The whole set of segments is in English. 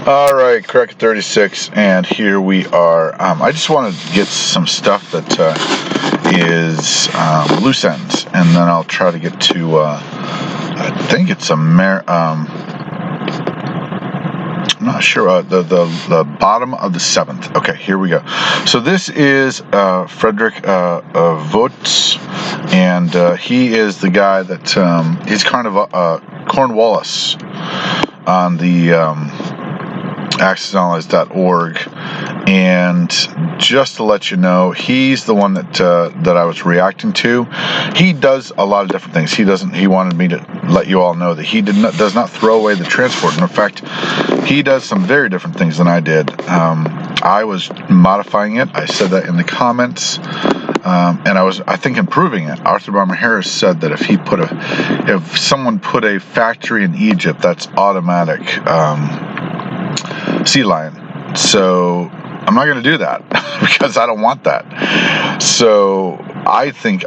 All right, Crack 36, and here we are. I just want to get some stuff that is loose ends, and then I'll try to get to. I think it's I'm not sure. The bottom of the 7th. Okay, here we go. So this is Frederick Voets, and he is the guy that he's kind of Cornwallis on the accessknowledge.org, and just to let you know, he's the one that I was reacting to. He does a lot of different things. He wanted me to let you all know that he does not throw away the transport. And in fact, he does some very different things than I did. I was modifying it. I said that in the comments. And I think, improving it. Arthur Bomber Harris said that if someone put a factory in Egypt, that's automatic sea lion. So I'm not going to do that because I don't want that. So I think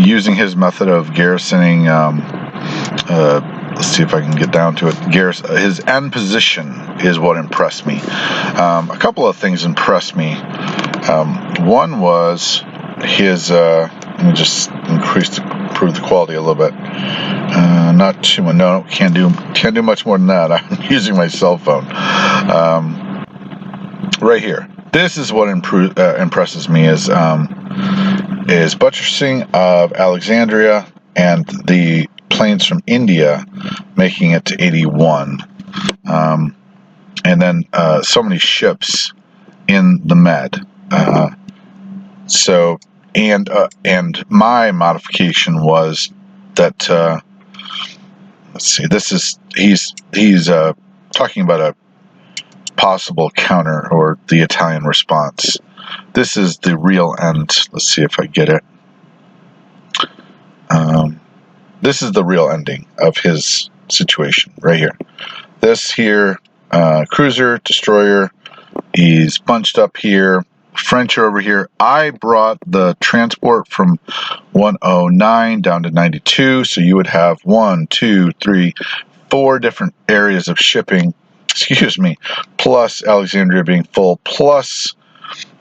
using his method of garrisoning, let's see if I can get down to it. His end position is what impressed me. A couple of things impressed me. One was his. Let me just improve the quality a little bit. Not too much. No, can't do much more than that. I'm using my cell phone. Right here. This is what impresses me is buttressing of Alexandria and the planes from India making it to 81, and then so many ships in the Med. And my modification was that. Let's see. He's talking about a possible counter or the Italian response. This is the real end. Let's see if I get it. This is the real ending of his situation right here. This here, cruiser, destroyer. He's bunched up here. French are over here. I brought the transport from 109 down to 92, so you would have 1, 2, 3, 4 different areas of shipping, plus Alexandria being full, plus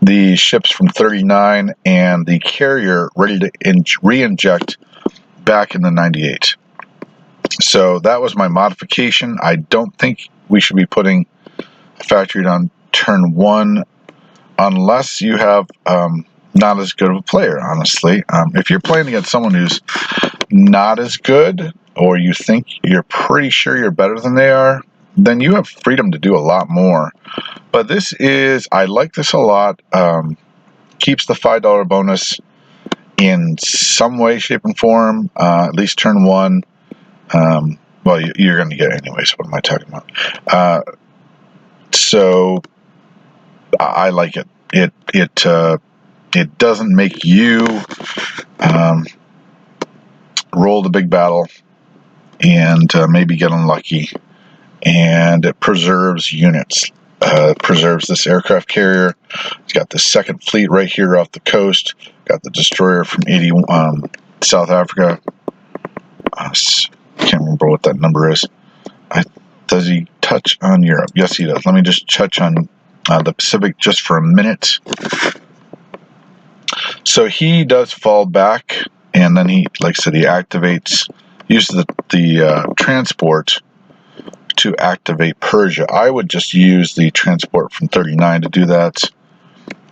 the ships from 39 and the carrier ready to re-inject back in the 98. So that was my modification. I don't think we should be putting a factory on turn 1 unless you have not as good of a player, honestly. If you're playing against someone who's not as good, or you think you're pretty sure you're better than they are, then you have freedom to do a lot more. But I like this a lot. Keeps the $5 bonus in some way, shape, and form, at least turn 1. Well, you're going to get it anyways. What am I talking about? So I like it. It doesn't make you roll the big battle and maybe get unlucky, and it preserves units. Preserves this aircraft carrier. It's got the second fleet right here off the coast. Got the destroyer from South Africa. Can't remember what that number is. Does he touch on Europe? Yes, he does. Let me just touch on the Pacific just for a minute. So he does fall back, and then he uses the transport to activate Persia. I would just use the transport from 39 to do that,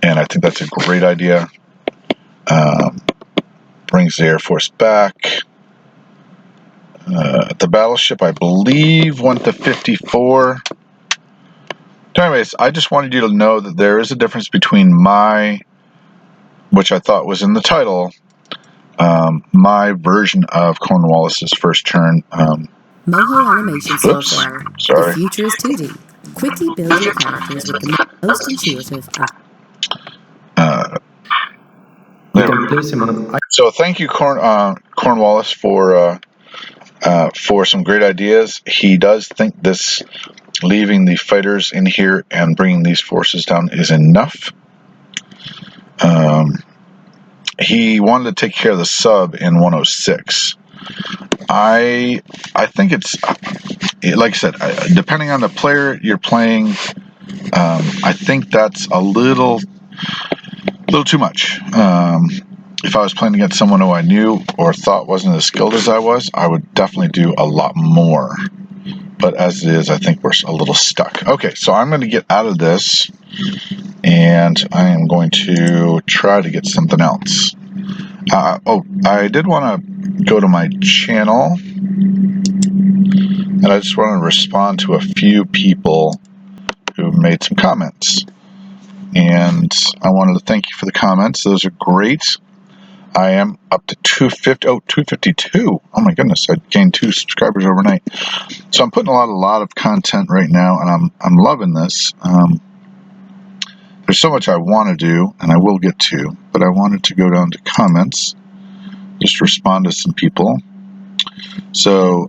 and I think that's a great idea. Brings the Air Force back. The battleship, I believe, went to 54. Anyways, I just wanted you to know that there is a difference between which I thought was in the title, my version of Cornwallis's first turn. Moho Animation Software. Sorry. The future is 2D. Quickly build your characters with the most intuitive. So thank you, Cornwallis, for some great ideas. He does think this leaving the fighters in here and bringing these forces down is enough. He wanted to take care of the sub in 106. I think it's, like I said, depending on the player you're playing, I think that's a little too much. If I was playing against someone who I knew or thought wasn't as skilled as I was, I would definitely do a lot more. But as it is, I think we're a little stuck. Okay, so I'm going to get out of this, and I am going to try to get something else. I did want to go to my channel, and I just want to respond to a few people who made some comments. And I wanted to thank you for the comments. Those are great. I am up to 252. Oh my goodness, I gained 2 subscribers overnight. So I'm putting a lot of content right now, and I'm loving this. There's so much I want to do, and I will get to, but I wanted to go down to comments, just respond to some people. So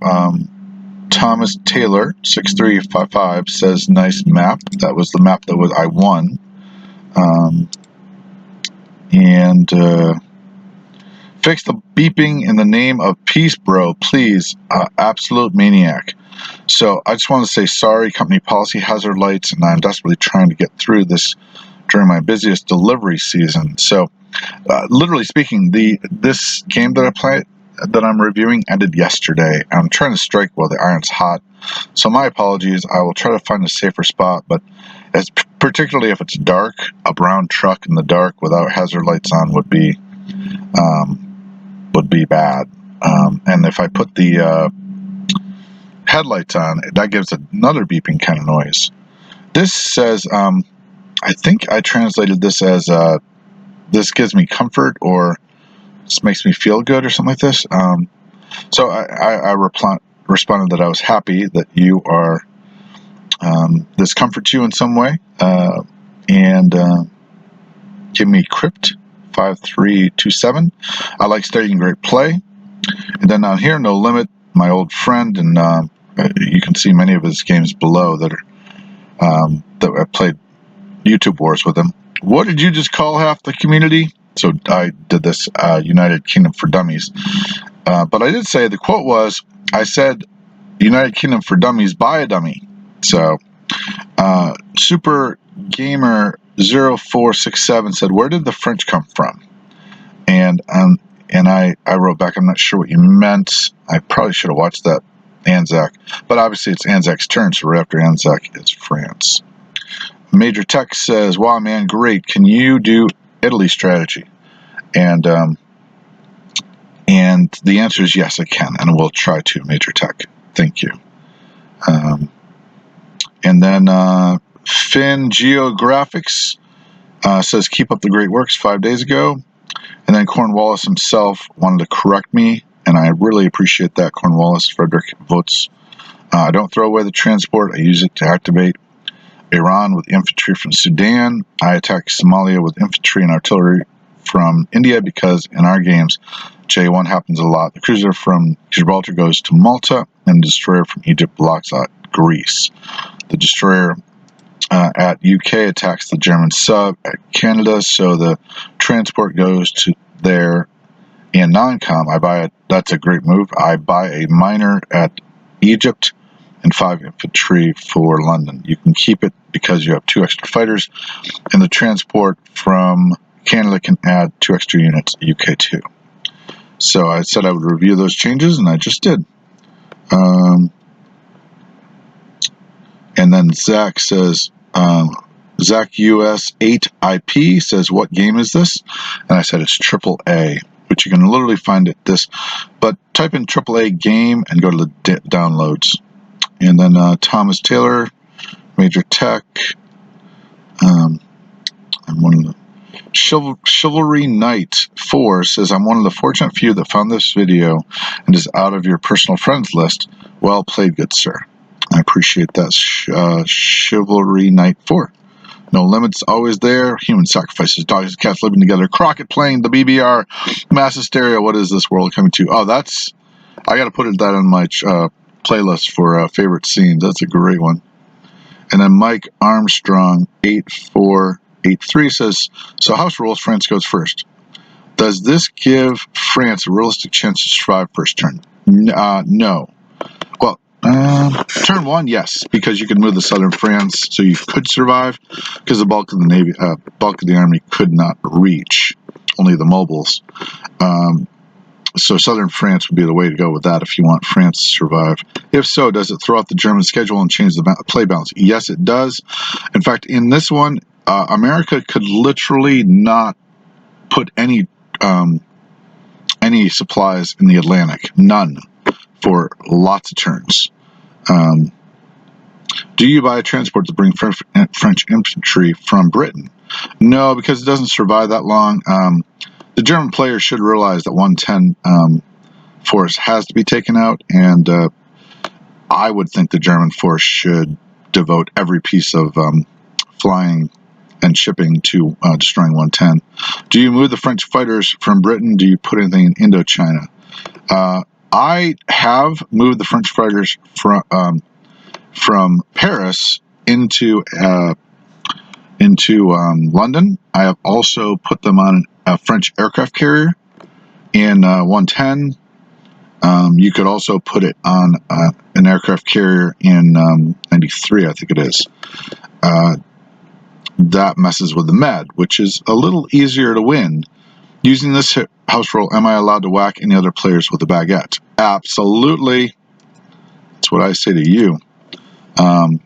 Thomas Taylor 6355 says, nice map. That was the map that I won. Fix the beeping in the name of peace, bro, please. Absolute maniac. So I just want to say sorry, company policy hazard lights, and I'm desperately trying to get through this during my busiest delivery season. So literally speaking, this game that I'm reviewing ended yesterday. I'm trying to strike while the iron's hot. So my apologies. I will try to find a safer spot, but particularly if it's dark, a brown truck in the dark without hazard lights on would be bad. And if I put the headlights on, that gives another beeping kind of noise. This says, I think I translated this as this gives me comfort, or this makes me feel good, or something like this. So I responded that I was happy that you are, this comforts you in some way, and give me Crypt 5327. I like studying great play. And then down here, No Limit, my old friend, and you can see many of his games below that I played YouTube Wars with him. What did you just call half the community? So I did this United Kingdom for Dummies. But I did say, the quote was, I said, United Kingdom for Dummies, buy a dummy. So Super Gamer 0467 said, where did the French come from? And I wrote back, I'm not sure what you meant. I probably should have watched that Anzac. But obviously it's Anzac's turn, so right after Anzac, it's France. Major Tech says, wow, man, great. Can you do Italy strategy? And the answer is yes, I can. And we'll try to, Major Tech. Thank you. And then Finn Geographics says, keep up the great works 5 days ago. And then Cornwallis himself wanted to correct me, and I really appreciate that, Cornwallis, Frederick Votes. I don't throw away the transport. I use it to activate Iran with infantry from Sudan. I attack Somalia with infantry and artillery from India because in our games, J1 happens a lot. The cruiser from Gibraltar goes to Malta, and the destroyer from Egypt blocks out Greece. The destroyer at UK attacks the German sub at Canada, so the transport goes to there. In non-com, that's a great move. I buy a miner at Egypt and 5 infantry for London. You can keep it because you have 2 extra fighters, and the transport from Canada can add 2 extra units at UK too. So I said I would review those changes, and I just did. And then Zach says, Zach US 8 IP says, what game is this? And I said it's AAA, which you can literally find at this. But type in AAA game and go to the downloads. And then Thomas Taylor, Major Tech, I'm one of the Chivalry Knight 4 says, I'm one of the fortunate few that found this video and is out of your personal friends list. Well played, good sir. I appreciate that. Chivalry Knight 4. No Limits always there. Human sacrifices, dogs and cats living together. Crockett playing the BBR. Mass hysteria. What is this world coming to? Oh, that's, I got to put that on my playlist for favorite scenes. That's a great one. And then Mike Armstrong 8483 says, so house rules, France goes first. Does this give France a realistic chance to survive first turn? No. Well, turn 1, yes, because you could move the southern France, so you could survive, because the bulk of the army could not reach, only the mobiles. So southern France would be the way to go with that if you want France to survive. If so, does it throw out the German schedule and change the play balance? Yes, it does. In fact, in this one, America could literally not put any supplies in the Atlantic. None. For lots of turns. Do you buy a transport to bring French infantry from Britain? No, because it doesn't survive that long. The German players should realize that 110 force has to be taken out, and I would think the German force should devote every piece of flying and shipping to destroying 110. Do you move the French fighters from Britain? Do you put anything in Indochina? I have moved the French fighters from Paris into London. I have also put them on a French aircraft carrier in 110. You could also put it on an aircraft carrier in 93, I think it is. That messes with the med, which is a little easier to win. Using this house roll, am I allowed to whack any other players with a baguette? Absolutely. That's what I say to you. The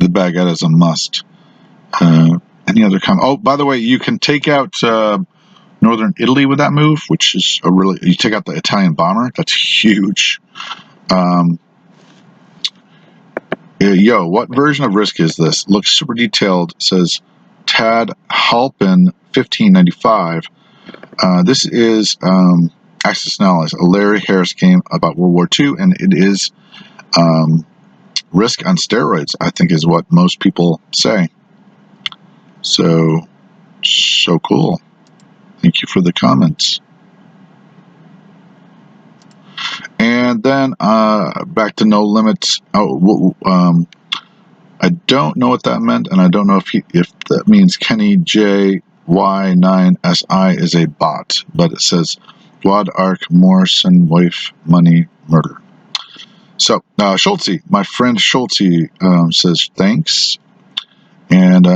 baguette is a must. Any other comment? Oh, by the way, you can take out northern Italy with that move, which is you take out the Italian bomber. That's huge. Yo, what version of Risk is this? Looks super detailed. It says Tad Halpin 1595. This is Axis Knowledge, a Larry Harris game about World War II, and it is Risk on steroids, I think is what most people say. So cool. Thank you for the comments. And then back to No Limits. I don't know what that meant, and I don't know if that means Kenny JY9SI is a bot, but it says Wad Ark Morrison wife money murder. So Schultze, my friend Schultze says thanks, and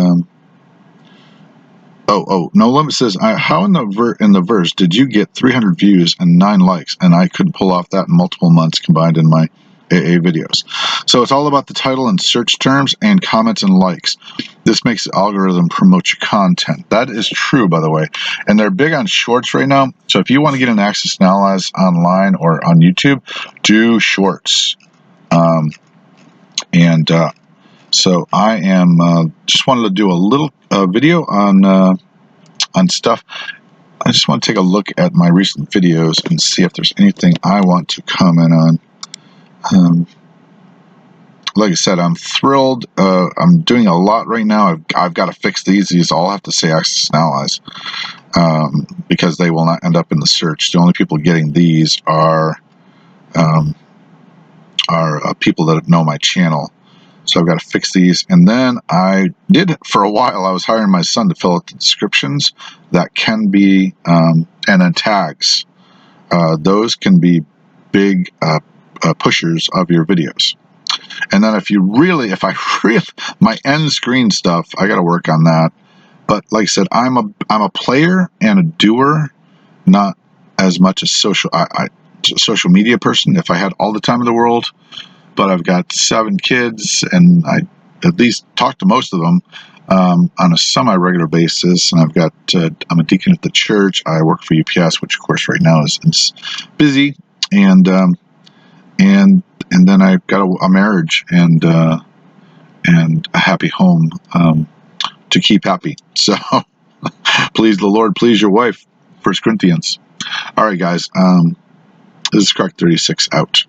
No Limit says, how in the verse did you get 300 views and 9 likes, and I couldn't pull off that in multiple months combined in my AA videos? So it's all about the title and search terms and comments and likes. This makes the algorithm promote your content. That is true, by the way. And they're big on shorts right now. So if you want to get an Axis and Allies online or on YouTube, do shorts. So I am just wanted to do a little video on stuff. I just want to take a look at my recent videos and see if there's anything I want to comment on. Like I said, I'm thrilled. I'm doing a lot right now. I've got to fix these. These all have to say Axis and Allies because they will not end up in the search. The only people getting these are people that know my channel. So I've got to fix these. And then I did, for a while, I was hiring my son to fill out the descriptions. That can be, and then tags. Those can be big pushers of your videos. And then my end screen stuff, I got to work on that. But like I said, I'm a player and a doer, not as much a social media person. If I had all the time in the world, but I've got 7 kids, and I at least talk to most of them on a semi-regular basis. And I've got I'm a deacon at the church. I work for UPS, which of course right now is busy, and then I've got a marriage and a happy home to keep happy. So please the Lord, please your wife. 1 Corinthians. All right, guys. This is Crack 36 out.